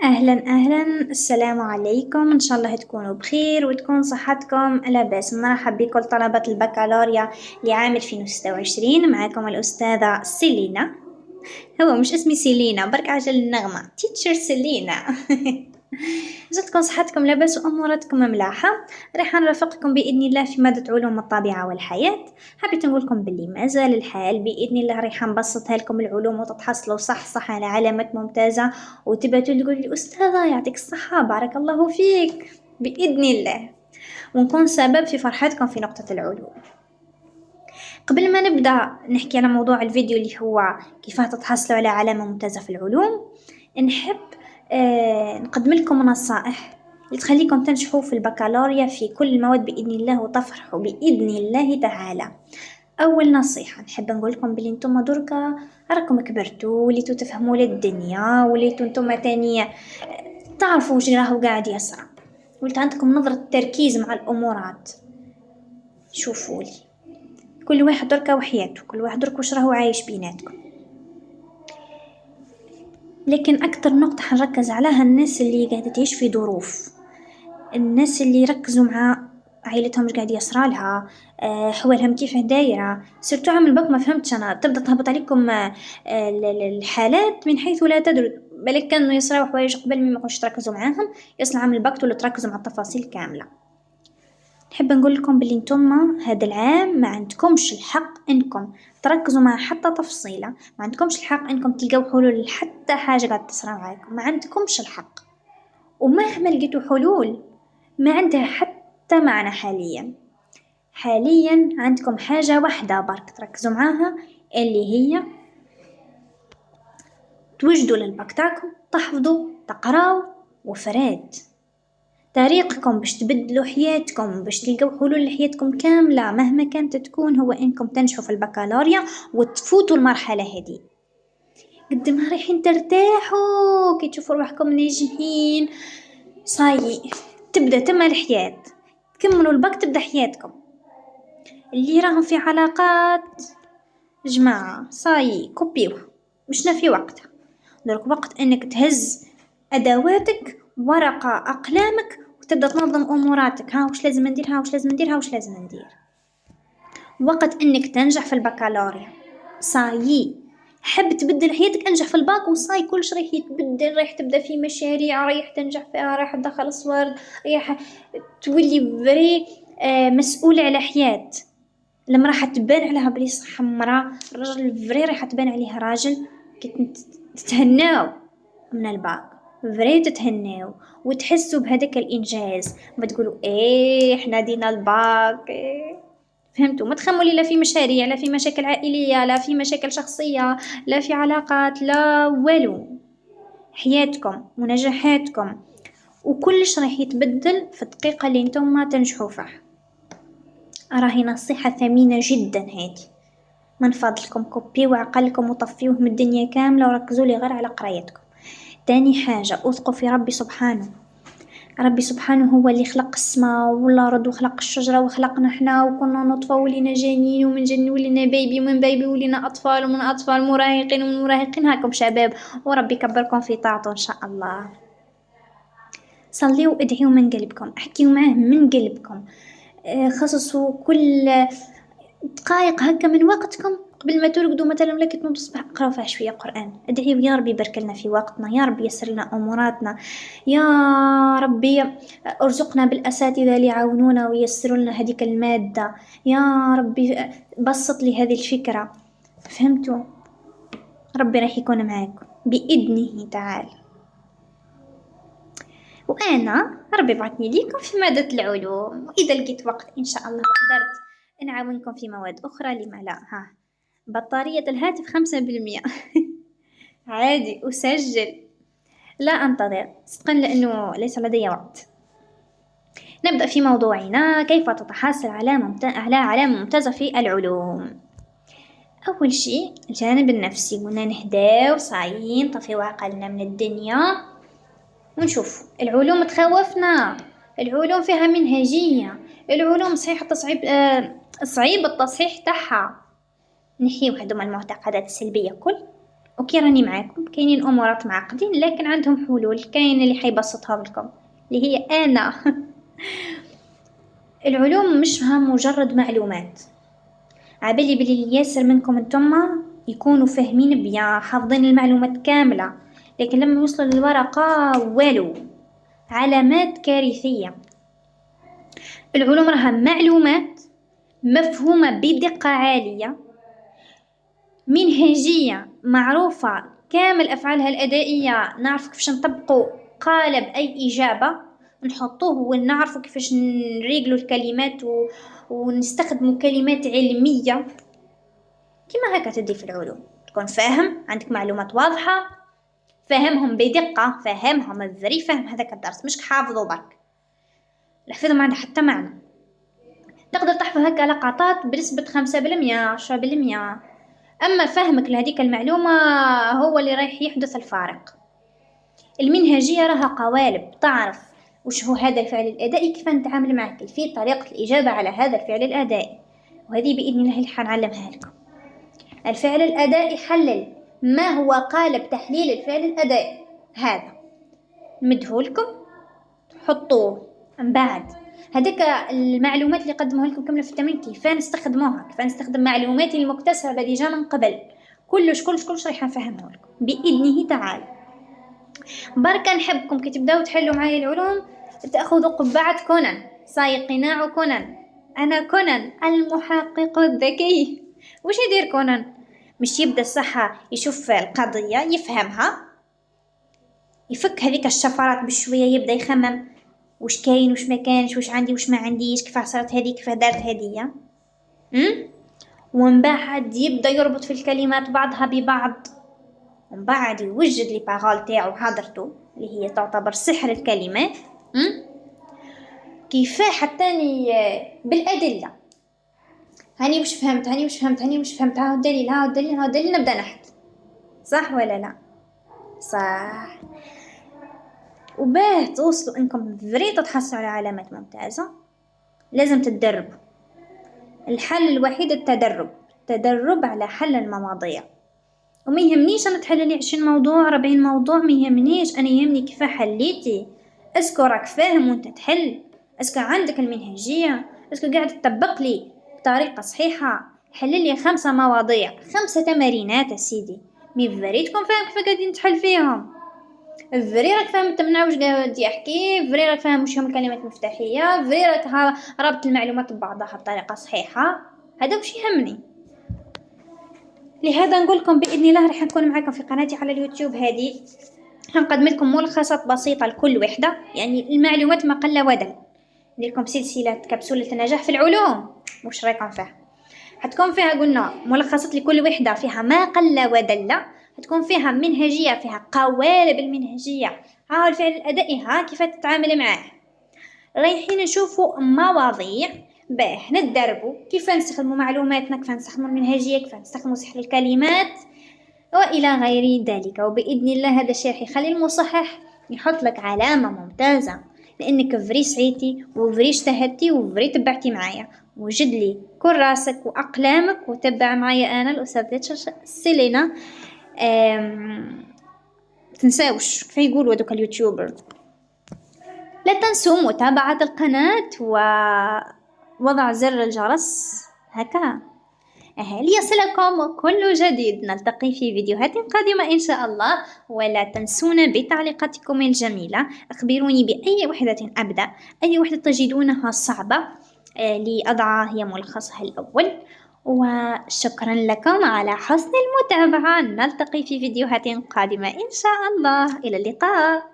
أهلا أهلا، السلام عليكم. إن شاء الله تكونوا بخير وتكون صحتكم لاباس. نرحب بكل طلبة البكالوريا لعام 2026. معكم الأستاذة سيلينا. هو مش اسمي سيلينا، برك عجل النغمة تيتشر سيلينا. جاتكم صحتكم لاباس وأموراتكم ملاحة. راح نرافقكم بإذن الله في مادة علوم الطبيعة والحياة. حبيت نقولكم باللي مازال الحال بإذن الله راح نبسطها لكم العلوم وتتحصلوا صح على علامات ممتازة، وتبعتوا تقول لي أستاذة يعطيك الصحة بارك الله فيك بإذن الله، ونكون سبب في فرحتكم في نقطة العلوم. قبل ما نبدأ نحكي على موضوع الفيديو اللي هو كيف تتحصلوا على علامة ممتازة في العلوم، نحب نقدم لكم نصائح اللي تخليكم تنجحوا في البكالوريا في كل المواد بإذن الله وتفرحوا بإذن الله تعالى. أول نصيحة نحب نقول لكم بلي نتوما دركا راكم كبرتوا وليتوا تفهموا للدنيا، وليتوا نتوما تانية تعرفوا وش راهو قاعد يصرى، ولت عندكم نظرة تركيز مع الأمورات. شوفوا لي كل واحد دركا وحياته، كل واحد دركا وش راهو عايش بيناتكم، لكن أكتر نقطة حنركز عليها الناس اللي قاعدة تعيش في ظروف، الناس اللي يركزوا مع عائلتهم مش قاعد يصرالها، حوالهم كيف دايرة. سيرتو عامل بك ما فهمتش أنا، تبدأ تهبط عليكم الحالات من حيث لا تدروا، بالك كانوا يصراو حوايج قبل ما يكونش تركزوا معاهم، يصنع عامل بك ولا تركزوا مع التفاصيل كاملة. نحب نقول لكم باللي نتوما هذا العام ما عندكمش الحق انكم تركزوا مع حتى تفصيلة، ما عندكمش الحق انكم تلقوا حلول لحتى حاجة قاعد تصرى معاكم، ما عندكمش الحق. ومهما لقيتوا حلول ما عندها حتى معنى حاليا عندكم حاجة واحدة برك تركزوا معاها، اللي هي توجدوا للباك تاعكم، تحفظوا تقراوا وفراد. طريقكم باش تبدلوا حياتكم، باش تلقوا حلول لحياتكم كاملة مهما كانت تكون، هو انكم تنجحوا في البكالوريا وتفوتوا المرحلة هذه. قد ما رايحين ترتاحوا كي تشوفوا روحكم ناجحين، صاي تبدا تما الحياة، تكملوا الباك تبدا حياتكم. اللي راهم في علاقات جماعة صاي كوبيوه، مشنا في وقتها، درك وقت انك تهز ادواتك ورقة اقلامك وتبدا تنظم اموراتك. ها وش لازم ندير، ها وش لازم ندير، ها وش لازم ندير. وقت انك تنجح في البكالوريا صاي، حب تبدل حياتك انجح في الباك وصاي كلش راح يتبدل، راح تبدا في مشاريع راح تنجح فيها، راح تدخل صور، راح تولي فري مسؤول على حياة. لما راح تبان عليها بلي صح مرا الرجل فري راح تبان عليها راجل، كنت تتهناو من الباك فري تتهناو وتحسوا بهذاك الانجاز، ما تقولوا ايه احنا دينا الباك إيه. فهمتوا؟ ما تخموا لا في مشاريع، لا في مشاكل عائليه، لا في مشاكل شخصيه، لا في علاقات، لا والو. حياتكم ونجاحاتكم وكلش راح يتبدل في الدقيقه اللي انتم ما تنجحوا فيها. راهي نصيحه ثمينه جدا هذه، من فضلكم كوبيوا عقلكم وطفيوه من الدنيا كامله وركزوا لي غير على قرايتكم. تاني حاجه اثقوا في ربي سبحانه. ربي سبحانه هو اللي خلق السماء والارض وخلق الشجره وخلقنا احنا، وكنا نطفه ولينا جنين، ومن جنين ولينا بيبي، ومن بيبي ولينا اطفال، ومن اطفال مراهقين، ومن مراهقين هاكم شباب، وربي يكبركم في طاعته ان شاء الله. صليوا وادعيوا من قلبكم، احكيوا معاه من قلبكم، خصصوا كل دقائق هكا من وقتكم قبل ما ترقدوا مثلا ولا كي تنوضوا الصباح، اقراوا فيها شويه قران، ادعيوا يا ربي يبارك لنا في وقتنا، يا ربي يسر لنا اموراتنا، يا ربي ارزقنا بالاساتذه اللي يعاونونا وييسروا لنا هذيك الماده، يا ربي بسط لي هذه الفكره. فهمتوا؟ ربي راح يكون معاكم باذنه تعالى. وانا ربي بعثني ليكم في ماده العلوم، واذا لقيت وقت ان شاء الله وقدرت نعاونكم في مواد اخرى لما لا. ها بطارية الهاتف 5%. عادي أسجل، لا أنتظر صدقا لأنه ليس لدي وقت. نبدأ في موضوعنا، كيف تتحصل على علامة ممتازة في العلوم. أول شيء الجانب النفسي، قلنا نهداو صايين طفي عقلنا من الدنيا ونشوف. العلوم تخوفنا، العلوم فيها منهجية، العلوم صحيح تصعيب صعيب التصحيح تاعها. نحيو هذوما المعتقدات السلبية كل اوكي راني معاكم، كاينين امورات معقدين لكن عندهم حلول، كاين اللي حيبسطها لكم اللي هي انا. العلوم مش ها مجرد معلومات، عبالي بلي ياسر منكم انتما يكونوا فاهمين بيا حافظين المعلومات كاملة، لكن لما يوصلوا للورقة والو، علامات كارثية. العلوم راها معلومات مفهومة بدقة عالية، منهجية معروفة كامل أفعالها الأدائية، نعرف كيفاش نطبقوا قالب أي إجابة نحطوه، ونعرفوا كيفاش نريقلوا الكلمات ونستخدموا كلمات علمية. كما هكا تدي في العلوم، تكون فاهم، عندك معلومات واضحة، فاهمهم بدقة، فاهمهم الذري، فاهم هذاك الدرس، مش حافظه برك. الحفظ ما عنده حتى معنى، تقدر تحفظ هكا لقطات بنسبة 5%، 10%، أما فهمك لهذيك المعلومة هو اللي رايح يحدث الفارق. المنهجية راها قوالب، تعرف وش هو هذا الفعل الأدائي، كيف نتعامل معه، كيفية طريقة الإجابة على هذا الفعل الأدائي، وهذه بإذن الله اللي حنعلمها لكم. الفعل الأدائي حلل، ما هو قالب تحليل الفعل الأدائي؟ هذا مدهولكم حطوه من بعد. هذيك المعلومات اللي قدموها لكم كامله في التمرين كيف نستخدموها، كيف نستخدم معلوماتي المكتسبه ديجا من قبل، كلش راح نفهمه لكم باذنه تعالى. بركه نحبكم كي تبداو تحلوا معايا العلوم تاخذوا قبعه كونان، صاي قناع كونان، انا كونان المحقق الذكي. وش يدير كونان؟ مش يبدا الصحة يشوف القضيه يفهمها، يفك هذيك الشفرات بشويه، يبدا يخمم وش كاين وش ما كانش، وش عندي وش ما عنديش، كيف صارت هذه كيف دارت هذه، ومن بعد يبدا يربط في الكلمات بعضها ببعض، ومن بعد يوجد لي باغول تاعو حاضرته اللي هي تعتبر سحر الكلمات. كيفاه حتى بالادله، هاني وش فهمت، هاني وش فهمت، هاني وش فهمت، ها الدليل، ها الدليل، ها الدليل، نبدا نحكي. صح ولا لا؟ صح. وباه توصلوا انكم فريد تحصلوا على علامات ممتازة لازم تتدربوا. الحل الوحيد التدرب على حل المواضيع. وما يهمنيش انا تحل لي 20 موضوع 40 موضوع، ما يهمنيش، انا يهمني كيف حليتي، اسكو راك فاهم وانت تحل، اسكو عندك المنهجية، اسكو قاعد تطبق لي بطريقة صحيحة. حل لي 5 مواضيع 5 تمارينات يا سيدي، مي فريدكم فاهم كيف قاعدين تحل فيهم، فري راك فاهم تمنع واش قاعد يحكي، فري راك فاهم واش هما الكلمات المفتاحيه، فري راك رابط المعلومات ببعضها بطريقه صحيحه. هذا واش يهمني. لهذا نقول لكم باذن الله راح نكون معكم في قناتي على اليوتيوب هذه، هنقدم لكم ملخصات بسيطه لكل وحده، يعني المعلومات ما قل ودل. ندير لكم سلسله كبسوله النجاح في العلوم، واش رايكم فيها؟ حتكون فيها قلنا ملخصات لكل وحده، فيها ما قل ودل، تكون فيها منهجية، فيها قوالب المنهجية، ها الفعل الأدائي، ها كيف تتعامل معاه. رايحين نشوفوا مواضيع باه نتدربوا كيف نستخدموا معلوماتنا، كيف نستخدموا المنهجية، كيف نستخدموا سحر الكلمات وإلى غير ذلك. وبإذن الله هذا الشيء يخلي المصحح يحط لك علامة ممتازة، لأنك فري سعيتي وفري اجتهدتي وفري تبعتي معايا. وجد لي كراسك وأقلامك وتبع معايا أنا الأستاذة سيلينا. تنساوش كيف يقولوا هذوك اليوتيوبر، لا تنسوا متابعة القناة ووضع زر الجرس هكا ليصلكم كل جديد. نلتقي في فيديوهات قادمة إن شاء الله، ولا تنسونا بتعليقاتكم الجميلة. أخبروني بأي وحدة أبدأ، أي وحدة تجدونها صعبة لأضع هي ملخصها الأول. وشكرا لكم على حسن المتابعة، نلتقي في فيديوهات قادمة إن شاء الله، إلى اللقاء.